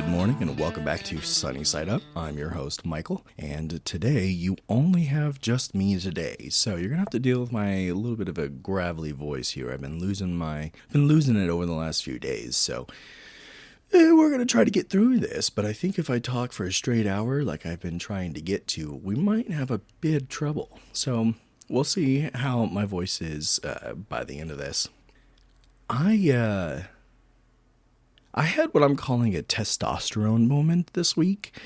Good morning and welcome back to Sunny Side Up. I'm your host, Michael, and today you only have just me today, so you're gonna have to deal with my little bit of a gravelly voice here. I've been losing it over the last few days, so we're gonna try to get through this. But I think if I talk for a straight hour, like I've been trying to get to, we might have a bit of trouble. So we'll see how my voice is by the end of this. I had what I'm calling a testosterone moment this week.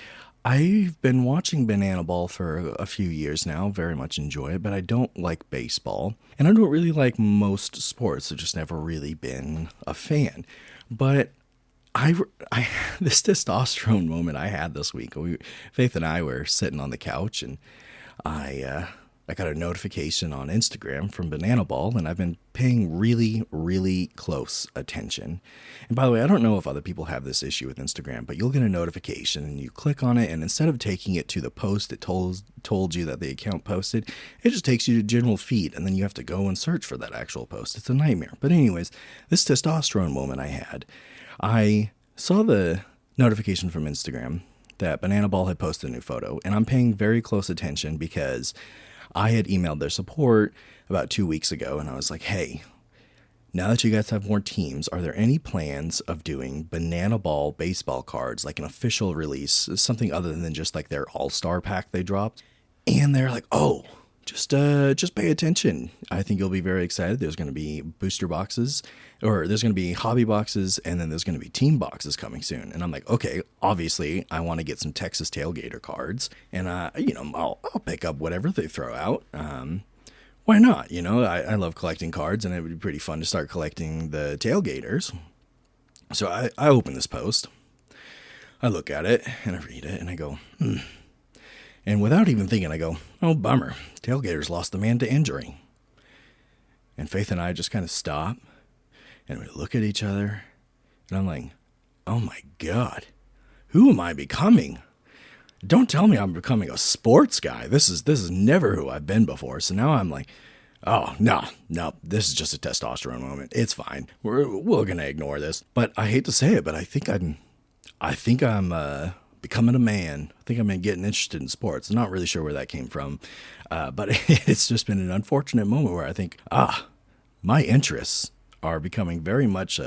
I've been watching Banana Ball for a few years now, very much enjoy it, but I don't like baseball. And I don't really like most sports. I've just never really been a fan. But I this testosterone moment I had this week. Faith and I were sitting on the couch, and I got a notification on Instagram from Banana Ball, and I've been paying really, really close attention. And by the way, I don't know if other people have this issue with Instagram, but you'll get a notification and you click on it, and instead of taking it to the post that told you that the account posted, it just takes you to general feed, and then you have to go and search for that actual post. It's a nightmare. But anyways, this testosterone moment I saw the notification from Instagram that Banana Ball had posted a new photo, and I'm paying very close attention because I had emailed their support about 2 weeks ago, and I was like, hey, now that you guys have more teams, are there any plans of doing Banana Ball baseball cards, like an official release, something other than just like their all-star pack they dropped? And they're like, oh, just pay attention. I think you'll be very excited. There's going to be booster boxes, or there's going to be hobby boxes, and then there's going to be team boxes coming soon. And I'm like, okay, obviously I want to get some Texas Tailgater cards, and I'll pick up whatever they throw out. Why not? I love collecting cards, and it would be pretty fun to start collecting the Tailgaters. So I open this post, I look at it, and I read it, and I go, And without even thinking, I go, oh, bummer. Tailgaters lost a man to injury. And Faith and I just kind of stop, and we look at each other, and I'm like, oh my God, who am I becoming? Don't tell me I'm becoming a sports guy. This is never who I've been before. So now I'm like, oh, no, this is just a testosterone moment. It's fine. We're going to ignore this. But I hate to say it, but I think I'm becoming a man. I think I'm getting interested in sports. I'm not really sure where that came from, but it's just been an unfortunate moment where I think, my interests are becoming very much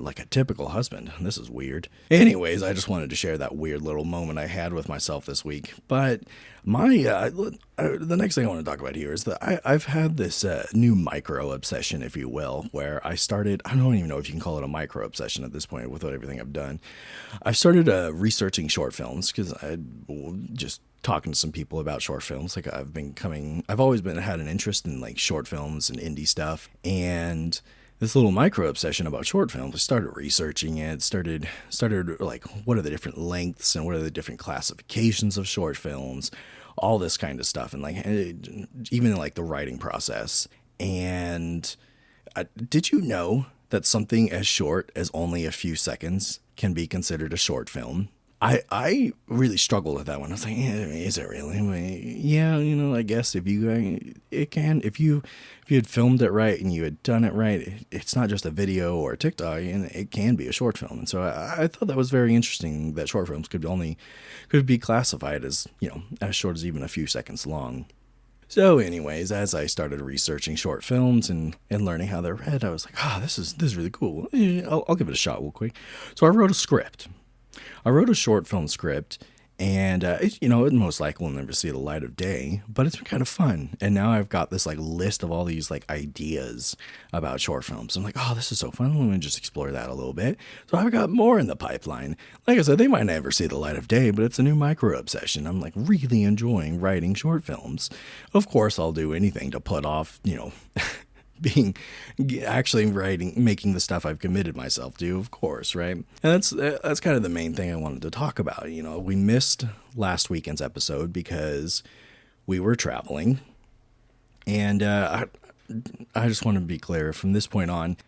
like a typical husband. This is weird. Anyways, I just wanted to share that weird little moment I had with myself this week. But the next thing I want to talk about here is that I've had this new micro obsession, if you will, where I don't even know if you can call it a micro obsession at this point with everything I've done. I've started researching short films because I just talking to some people about short films. Like I've always had an interest in like short films and indie stuff, and this little micro obsession about short films. I started researching it, started like, what are the different lengths and what are the different classifications of short films, all this kind of stuff, and like even like the writing process. And did you know that something as short as only a few seconds can be considered a short film? I really struggled with that one. I was like, is it really? Yeah, I guess it can. If you had filmed it right and you had done it right, it's not just a video or a TikTok, and it can be a short film. And so I thought that was very interesting that short films could be classified as, as short as even a few seconds long. So anyways, as I started researching short films and learning how they're read, I was like, this is really cool. I'll give it a shot real quick. So I wrote a script. I wrote a short film script, and it most likely will never see the light of day, but it's been kind of fun. And now I've got this like list of all these like ideas about short films. I'm like, this is so fun. Let me just explore that a little bit. So I've got more in the pipeline. Like I said, they might never see the light of day, but it's a new micro obsession. I'm like really enjoying writing short films. Of course, I'll do anything to put off, making the stuff I've committed myself to, of course, right? And that's kind of the main thing I wanted to talk about. We missed last weekend's episode because we were traveling, and I just want to be clear from this point on,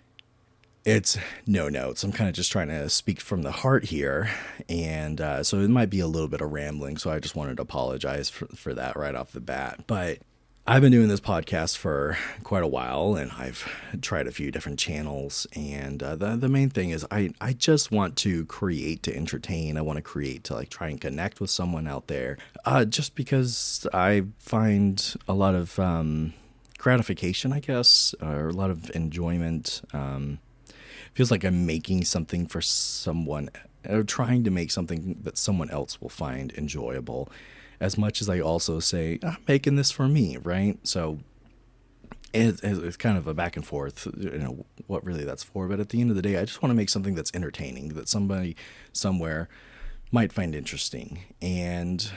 it's no notes. I'm kind of just trying to speak from the heart here, and so it might be a little bit of rambling, so I just wanted to apologize for that right off the bat. But I've been doing this podcast for quite a while, and I've tried a few different channels. And the main thing is I just want to create to entertain. I want to create to like try and connect with someone out there. Just because I find a lot of gratification, I guess, or a lot of enjoyment. Feels like I'm making something for someone, or trying to make something that someone else will find enjoyable, as much as I also say, I'm making this for me, right? So it's kind of a back and forth, what really that's for. But at the end of the day, I just want to make something that's entertaining, that somebody somewhere might find interesting. And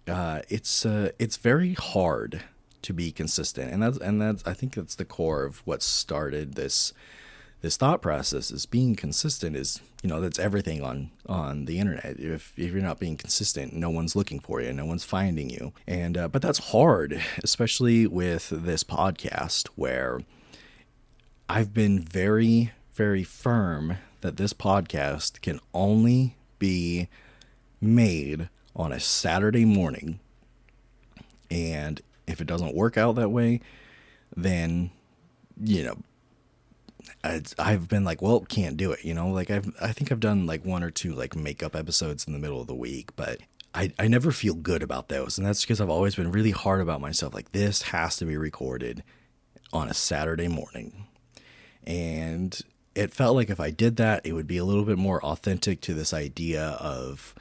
it's very hard to be consistent, and that's I think that's the core of what started this thought process. Is being consistent is, that's everything on the internet. If you're not being consistent, no one's looking for you, no one's finding you. And but that's hard, especially with this podcast, where I've been very, very firm that this podcast can only be made on a Saturday morning. And if it doesn't work out that way, then I've been like, well, can't do it. Like I think I've done like one or two like makeup episodes in the middle of the week, but I never feel good about those. And that's because I've always been really hard about myself. Like, this has to be recorded on a Saturday morning. And it felt like if I did that, it would be a little bit more authentic to this idea of,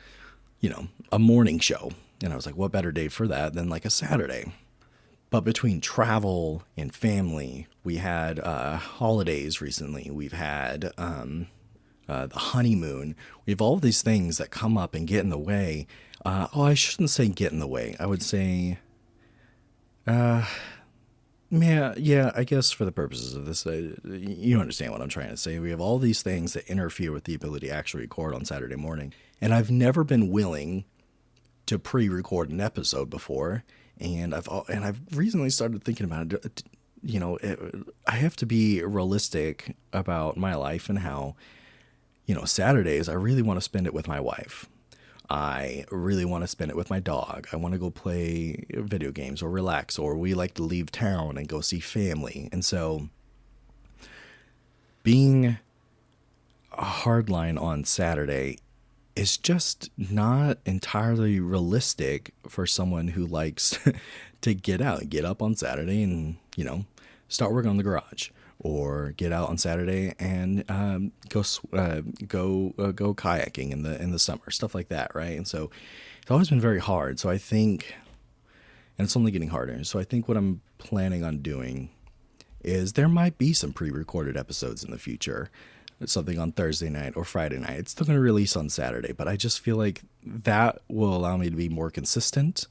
a morning show. And I was like, what better day for that than like a Saturday? But between travel and family, we had holidays recently. We've had the honeymoon. We have all these things that come up and get in the way. I shouldn't say get in the way. I would say, yeah, I guess for the purposes of this, you understand what I'm trying to say. We have all these things that interfere with the ability to actually record on Saturday morning. And I've never been willing to pre-record an episode before. And I've recently started thinking about it. I have to be realistic about my life and how, Saturdays, I really want to spend it with my wife. I really want to spend it with my dog. I want to go play video games or relax, or we like to leave town and go see family. And so being a hardline on Saturday is just not entirely realistic for someone who likes to get up on Saturday and, start working on the garage, or get out on Saturday and go kayaking in the summer, stuff like that, right? And so it's always been very hard. So I think, and it's only getting harder. So I think what I'm planning on doing is there might be some pre-recorded episodes in the future. Something on Thursday night or Friday night. It's still going to release on Saturday, but I just feel like that will allow me to be more consistent,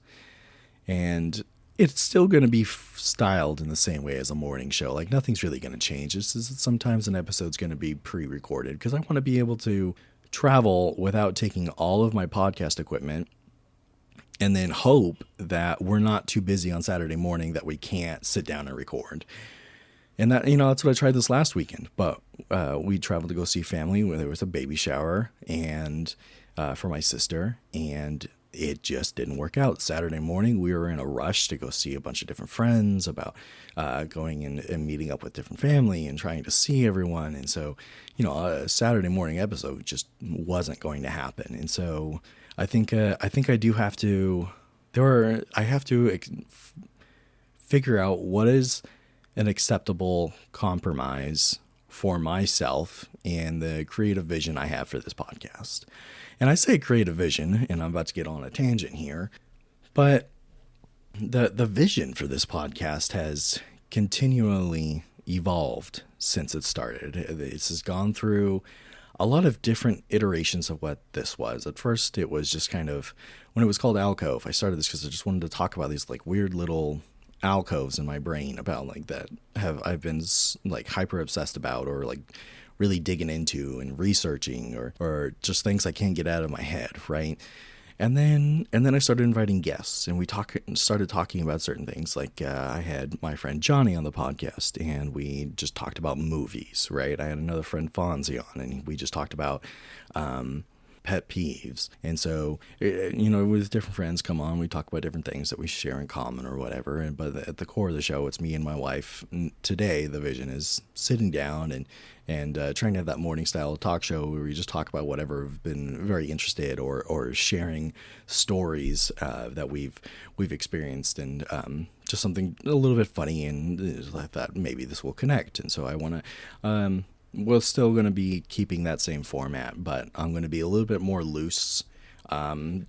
and it's still going to be styled in the same way as a morning show. Like, nothing's really going to change. It's just that sometimes an episode's going to be pre-recorded because I want to be able to travel without taking all of my podcast equipment, and then hope that we're not too busy on Saturday morning that we can't sit down and record. And that, that's what I tried this last weekend. But we traveled to go see family where there was a baby shower and for my sister, and it just didn't work out. Saturday morning, we were in a rush to go see a bunch of different friends about going and meeting up with different family and trying to see everyone. And so, a Saturday morning episode just wasn't going to happen. And so I think I do have to, I have to figure out what is an acceptable compromise for myself and the creative vision I have for this podcast. And I say creative vision, and I'm about to get on a tangent here, but the vision for this podcast has continually evolved since it started. This has gone through a lot of different iterations of what this was. At first, it was just kind of, when it was called Alcove, I started this because I just wanted to talk about these like weird little alcoves in my brain about like that I've been like hyper obsessed about, or like really digging into and researching, or just things I can't get out of my head, right? And then I started inviting guests, and we started talking about certain things. Like I had my friend Johnny on the podcast, and we just talked about movies, right? I had another friend Fonzie on, and we just talked about pet peeves. And so, with different friends come on, we talk about different things that we share in common or whatever. But at the core of the show, it's me and my wife. Today, the vision is sitting down and trying to have that morning style talk show where we just talk about whatever we've been very interested or sharing stories that we've experienced, and just something a little bit funny, and I thought maybe this will connect. And so I want to we're still going to be keeping that same format, but I'm going to be a little bit more loose on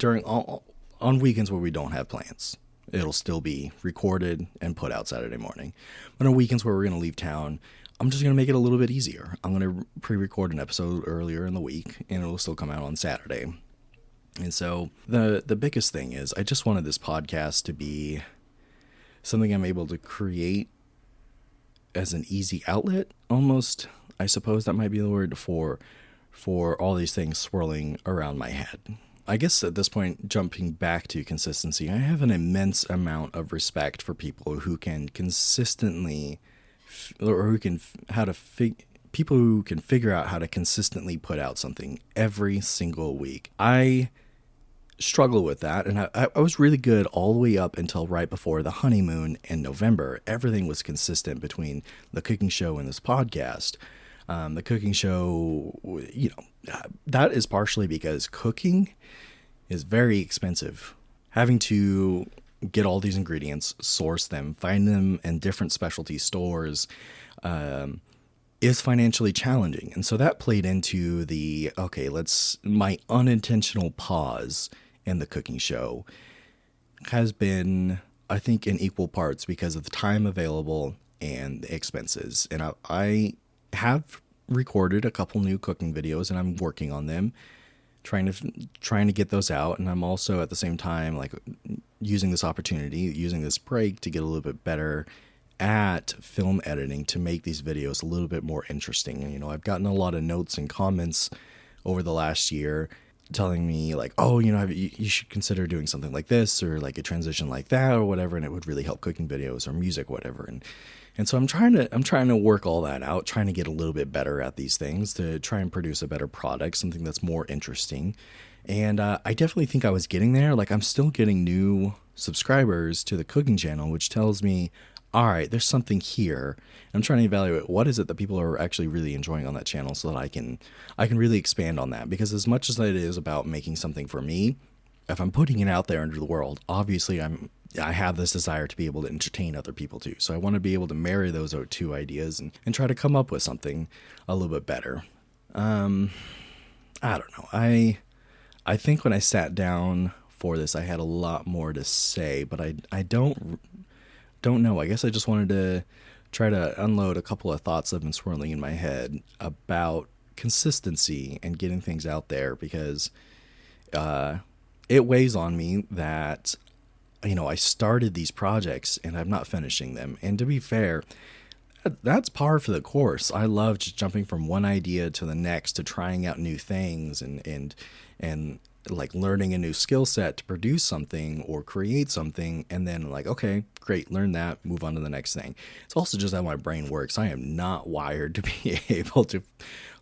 weekends where we don't have plans. It'll still be recorded and put out Saturday morning. But on weekends where we're going to leave town, I'm just going to make it a little bit easier. I'm going to pre-record an episode earlier in the week, and it'll still come out on Saturday. And so the biggest thing is I just wanted this podcast to be something I'm able to create as an easy outlet, almost. I suppose that might be the word for all these things swirling around my head. I guess at this point, jumping back to consistency, I have an immense amount of respect for people who can consistently, or who can people who can figure out how to consistently put out something every single week. I struggle with that, and I was really good all the way up until right before the honeymoon in November. Everything was consistent between the cooking show and this podcast. The cooking show, that is partially because cooking is very expensive. Having to get all these ingredients, source them, find them in different specialty stores, is financially challenging. And so that played into my unintentional pause in the cooking show has been, I think, in equal parts because of the time available and the expenses. And I have recorded a couple new cooking videos, and I'm working on them, trying to get those out. And I'm also at the same time using this break to get a little bit better at film editing to make these videos a little bit more interesting. I've gotten a lot of notes and comments over the last year telling me you should consider doing something like this, or like a transition like that, or whatever, and it would really help cooking videos or music, whatever. And so I'm trying to work all that out, trying to get a little bit better at these things to try and produce a better product, something that's more interesting. And I definitely think I was getting there. I'm still getting new subscribers to the cooking channel, which tells me, all right, there's something here. I'm trying to evaluate what is it that people are actually really enjoying on that channel, so that I can really expand on that. Because as much as it is about making something for me, if I'm putting it out there into the world, obviously I have this desire to be able to entertain other people too. So I want to be able to marry those two ideas and try to come up with something a little bit better. I don't know. I think when I sat down for this, I had a lot more to say, but I don't know. I guess I just wanted to try to unload a couple of thoughts that have been swirling in my head about consistency and getting things out there, because it weighs on me that I started these projects and I'm not finishing them. And to be fair, that's par for the course. I love just jumping from one idea to the next, to trying out new things and learning a new skill set to produce something or create something, and then okay, great, learn that, move on to the next thing. It's also just how my brain works. I am not wired to be able to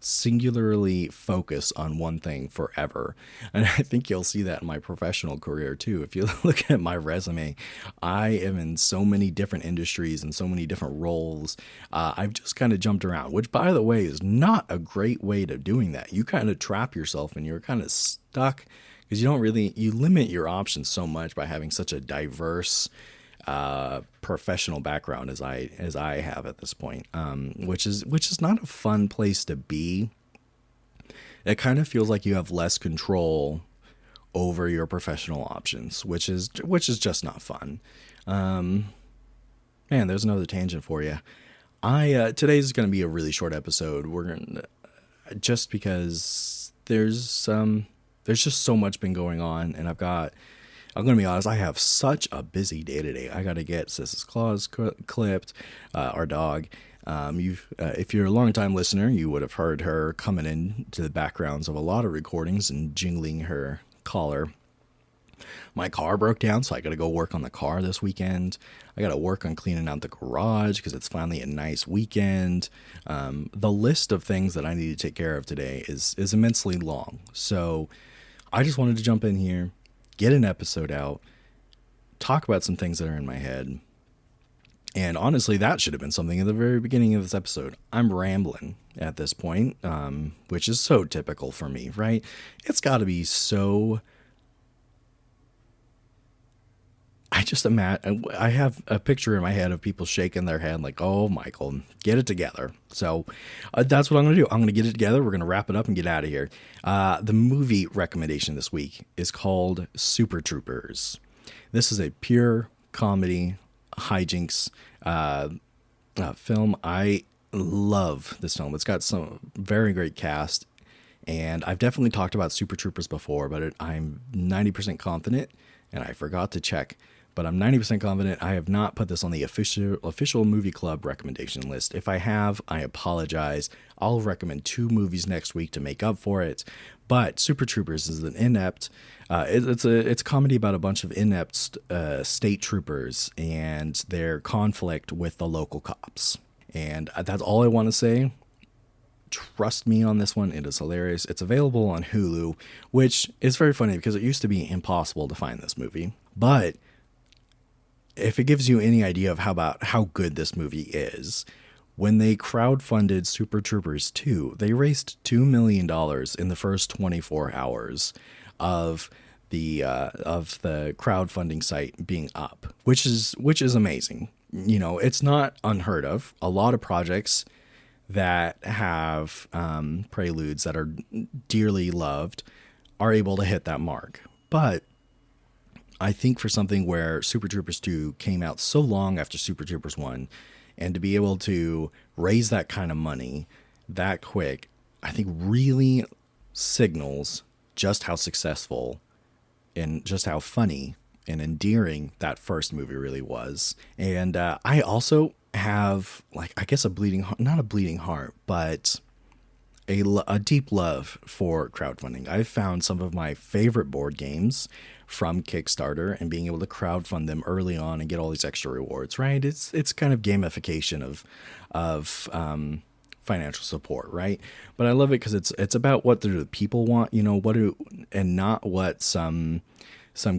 singularly focus on one thing forever. And I think you'll see that in my professional career too. If you look at my resume, I am in so many different industries and so many different roles. I've just kind of jumped around, which, by the way, is not a great way to doing that. You kind of trap yourself and you're kind of stuck, because you limit your options so much by having such a diverse professional background as I have at this point, which is not a fun place to be. It kind of feels like you have less control over your professional options, which is just not fun. Man, there's another tangent for you. Today's going to be a really short episode. Just because there's just so much been going on, and I'm going to be honest, I have such a busy day today. I got to get Sis's claws clipped, our dog. If you're a long-time listener, you would have heard her coming in to the backgrounds of a lot of recordings and jingling her collar. My car broke down, so I got to go work on the car this weekend. I got to work on cleaning out the garage because it's finally a nice weekend. The list of things that I need to take care of today is immensely long. So I just wanted to jump in here, get an episode out, talk about some things that are in my head. And honestly, that should have been something at the very beginning of this episode. I'm rambling at this point, which is so typical for me, right? It's got to be so... I have a picture in my head of people shaking their head like, oh, Michael, get it together. So that's what I'm going to do. I'm going to get it together. We're going to wrap it up and get out of here. The movie recommendation this week is called Super Troopers. This is a pure comedy hijinks film. I love this film. It's got some very great cast. And I've definitely talked about Super Troopers before, but I'm 90% confident, and I forgot to check, but I'm 90% confident I have not put this on the official movie club recommendation list. If I have, I apologize. I'll recommend 2 movies next week to make up for it. But Super Troopers is an inept, it's a comedy about a bunch of inept state troopers and their conflict with the local cops. And that's all I want to say. Trust me on this one. It is hilarious. It's available on Hulu, which is very funny because it used to be impossible to find this movie. But if it gives you any idea of how good this movie is, when they crowdfunded Super Troopers 2, they raised $2 million in the first 24 hours of the crowdfunding site being up, which is amazing. You know, it's not unheard of. A lot of projects that have preludes that are dearly loved are able to hit that mark. But I think for something where Super Troopers 2 came out so long after Super Troopers 1, and to be able to raise that kind of money that quick, I think really signals just how successful and just how funny and endearing that first movie really was. And I also have, like, I guess not a bleeding heart, but a deep love for crowdfunding. I've found some of my favorite board games from Kickstarter and being able to crowdfund them early on and get all these extra rewards, right? It's kind of gamification of financial support, right? But I love it because it's about what the people want, you know, and not what some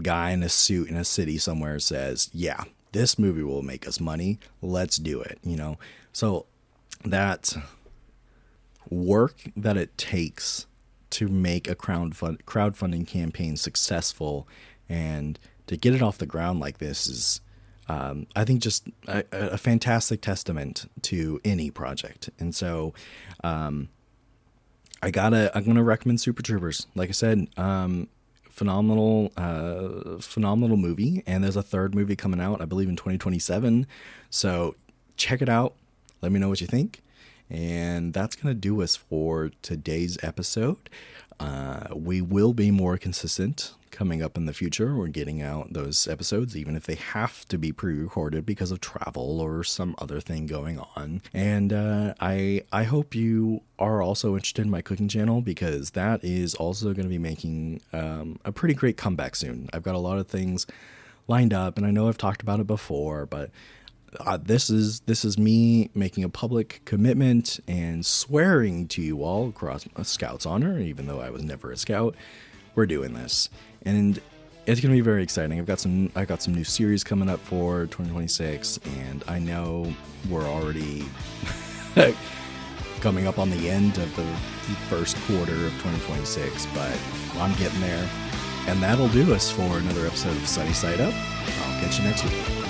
guy in a suit in a city somewhere says, yeah, this movie will make us money. Let's do it, you know? So that work that it takes to make a crowdfunding campaign successful and to get it off the ground like this is, I think, just a fantastic testament to any project. And so I'm going to recommend Super Troopers. Like I said, phenomenal movie. And there's a third movie coming out, I believe, in 2027. So check it out. Let me know what you think. And that's going to do us for today's episode. We will be more consistent coming up in the future. We're getting out those episodes, even if they have to be pre-recorded because of travel or some other thing going on. And I hope you are also interested in my cooking channel, because that is also going to be making a pretty great comeback soon. I've got a lot of things lined up, and I know I've talked about it before, but this is me making a public commitment and swearing to you all across a Scout's honor, even though I was never a Scout. We're doing this, and it's going to be very exciting. I've got some new series coming up for 2026, and I know we're already coming up on the end of the first quarter of 2026, but I'm getting there. And that'll do us for another episode of Sunny Side Up. I'll catch you next week.